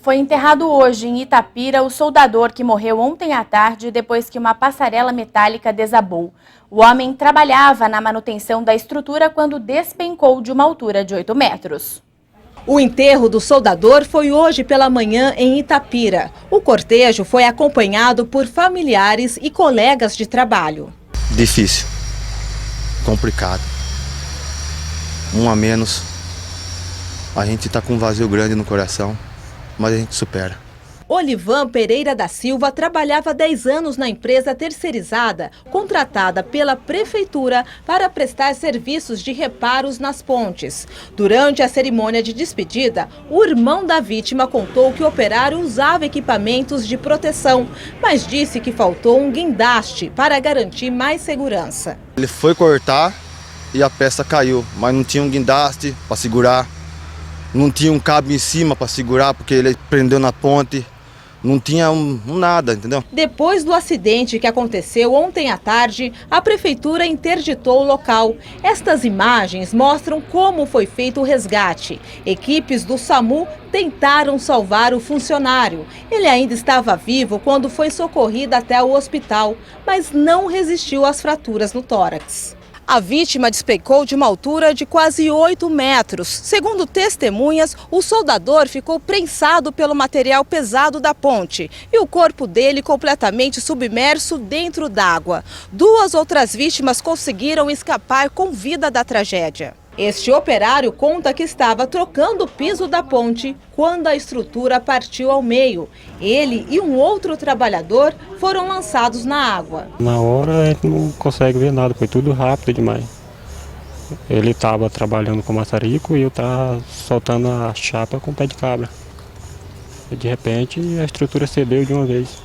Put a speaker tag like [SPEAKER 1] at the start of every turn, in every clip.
[SPEAKER 1] Foi enterrado hoje em Itapira o soldador que morreu ontem à tarde depois que uma passarela metálica desabou. O homem trabalhava na manutenção da estrutura quando despencou de uma altura de 8 metros.
[SPEAKER 2] O enterro do soldador foi hoje pela manhã em Itapira. O cortejo foi acompanhado por familiares e colegas de trabalho.
[SPEAKER 3] Difícil, complicado, um a menos. A gente está com um vazio grande no coração, mas a gente supera.
[SPEAKER 2] Olivan Pereira da Silva trabalhava 10 anos na empresa terceirizada, contratada pela prefeitura para prestar serviços de reparos nas pontes. Durante a cerimônia de despedida, o irmão da vítima contou que o operário usava equipamentos de proteção, mas disse que faltou um guindaste para garantir mais segurança.
[SPEAKER 3] Ele foi cortar e a peça caiu, mas não tinha um guindaste para segurar, não tinha um cabo em cima para segurar porque ele prendeu na ponte. Não tinha nada, entendeu?
[SPEAKER 2] Depois do acidente que aconteceu ontem à tarde, a prefeitura interditou o local. Estas imagens mostram como foi feito o resgate. Equipes do SAMU tentaram salvar o funcionário. Ele ainda estava vivo quando foi socorrido até o hospital, mas não resistiu às fraturas no tórax. A vítima despencou de uma altura de quase 8 metros. Segundo testemunhas, o soldador ficou prensado pelo material pesado da ponte e o corpo dele completamente submerso dentro d'água. 2 outras vítimas conseguiram escapar com vida da tragédia. Este operário conta que estava trocando o piso da ponte quando a estrutura partiu ao meio. Ele e um outro trabalhador foram lançados na água.
[SPEAKER 4] Na hora a gente não consegue ver nada, foi tudo rápido demais. Ele estava trabalhando com maçarico e eu estava soltando a chapa com o pé de cabra. E de repente a estrutura cedeu de uma vez.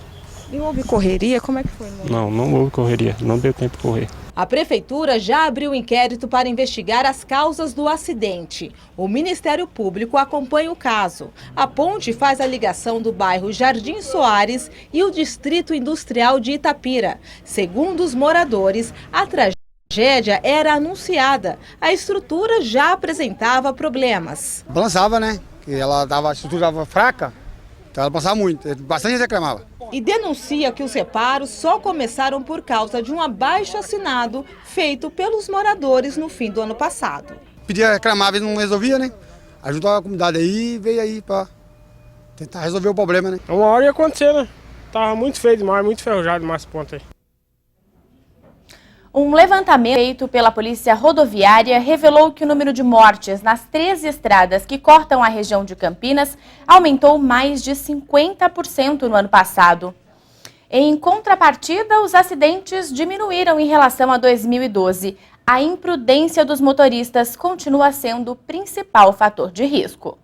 [SPEAKER 2] E houve correria? Como é que foi?
[SPEAKER 4] Não houve correria, não deu tempo de correr.
[SPEAKER 2] A prefeitura já abriu inquérito para investigar as causas do acidente. O Ministério Público acompanha o caso. A ponte faz a ligação do bairro Jardim Soares e o Distrito Industrial de Itapira. Segundo os moradores, a tragédia era anunciada. A estrutura já apresentava problemas.
[SPEAKER 5] Balançava, né? Que a estrutura estava fraca, então ela balançava muito. Bastante gente reclamava.
[SPEAKER 2] E denuncia que os reparos só começaram por causa de um abaixo-assinado feito pelos moradores no fim do ano passado.
[SPEAKER 5] Pedia, reclamava e não resolvia, né? Ajudou a comunidade aí e veio aí para tentar resolver o problema, né?
[SPEAKER 6] Uma hora ia acontecer, né? Tava muito feio demais, muito ferrujado demais esse ponto aí.
[SPEAKER 1] Um levantamento feito pela Polícia Rodoviária revelou que o número de mortes nas 3 estradas que cortam a região de Campinas aumentou mais de 50% no ano passado. Em contrapartida, os acidentes diminuíram em relação a 2012. A imprudência dos motoristas continua sendo o principal fator de risco.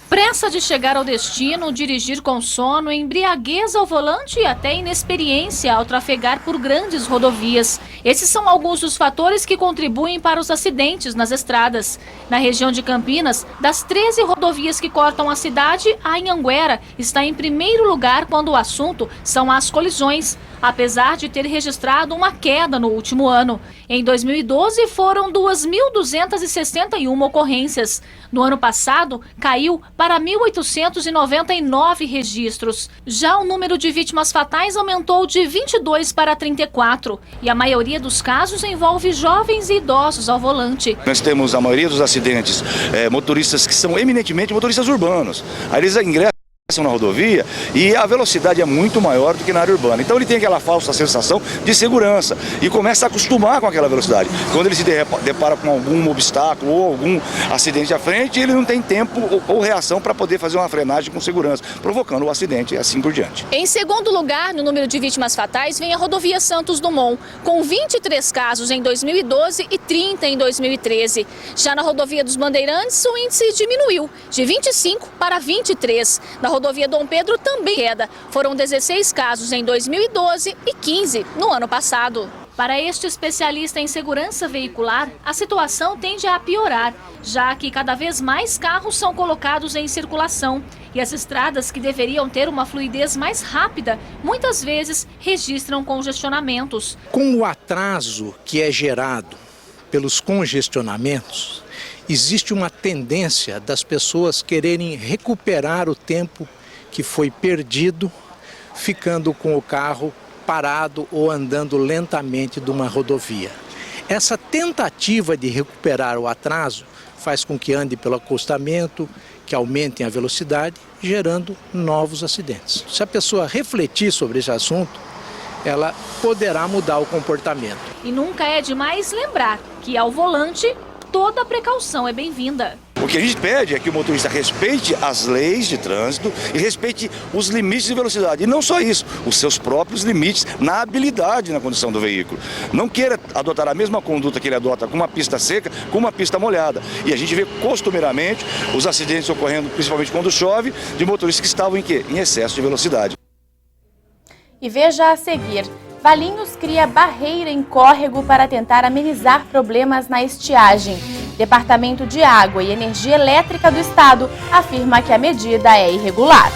[SPEAKER 7] Pressa de chegar ao destino, dirigir com sono, embriaguez ao volante e até inexperiência ao trafegar por grandes rodovias. Esses são alguns dos fatores que contribuem para os acidentes nas estradas. Na região de Campinas, das 13 rodovias que cortam a cidade, a Anhanguera está em primeiro lugar quando o assunto são as colisões, apesar de ter registrado uma queda no último ano. Em 2012, foram 2.261 ocorrências. No ano passado, caiu para 1.899 registros. Já o número de vítimas fatais aumentou de 22 para 34. E a maioria dos casos envolve jovens e idosos ao volante.
[SPEAKER 8] Nós temos a maioria dos acidentes, motoristas que são eminentemente motoristas urbanos. Aí eles ingressam na rodovia e a velocidade é muito maior do que na área urbana. Então ele tem aquela falsa sensação de segurança e começa a acostumar com aquela velocidade. Quando ele se depara com algum obstáculo ou algum acidente à frente, ele não tem tempo ou reação para poder fazer uma frenagem com segurança, provocando o acidente e assim por diante.
[SPEAKER 7] Em segundo lugar, no número de vítimas fatais, vem a rodovia Santos Dumont, com 23 casos em 2012 e 30 em 2013. Já na rodovia dos Bandeirantes, o índice diminuiu, de 25 para 23. Na rodovia Dom Pedro também queda. Foram 16 casos em 2012 e 15 no ano passado. Para este especialista em segurança veicular, a situação tende a piorar, já que cada vez mais carros são colocados em circulação e as estradas que deveriam ter uma fluidez mais rápida, muitas vezes registram congestionamentos.
[SPEAKER 9] Com o atraso que é gerado pelos congestionamentos existe uma tendência das pessoas quererem recuperar o tempo que foi perdido, ficando com o carro parado ou andando lentamente de uma rodovia. Essa tentativa de recuperar o atraso faz com que ande pelo acostamento, que aumentem a velocidade, gerando novos acidentes. Se a pessoa refletir sobre esse assunto, ela poderá mudar o comportamento.
[SPEAKER 7] E nunca é demais lembrar que ao volante, toda precaução é bem-vinda.
[SPEAKER 8] O que a gente pede é que o motorista respeite as leis de trânsito e respeite os limites de velocidade. E não só isso, os seus próprios limites na habilidade na condução do veículo. Não queira adotar a mesma conduta que ele adota com uma pista seca, com uma pista molhada. E a gente vê costumeiramente os acidentes ocorrendo, principalmente quando chove, de motoristas que estavam em quê? Em excesso de velocidade.
[SPEAKER 1] E veja a seguir. Valinhos cria barreira em córrego para tentar amenizar problemas na estiagem. Departamento de Água e Energia Elétrica do Estado afirma que a medida é irregular.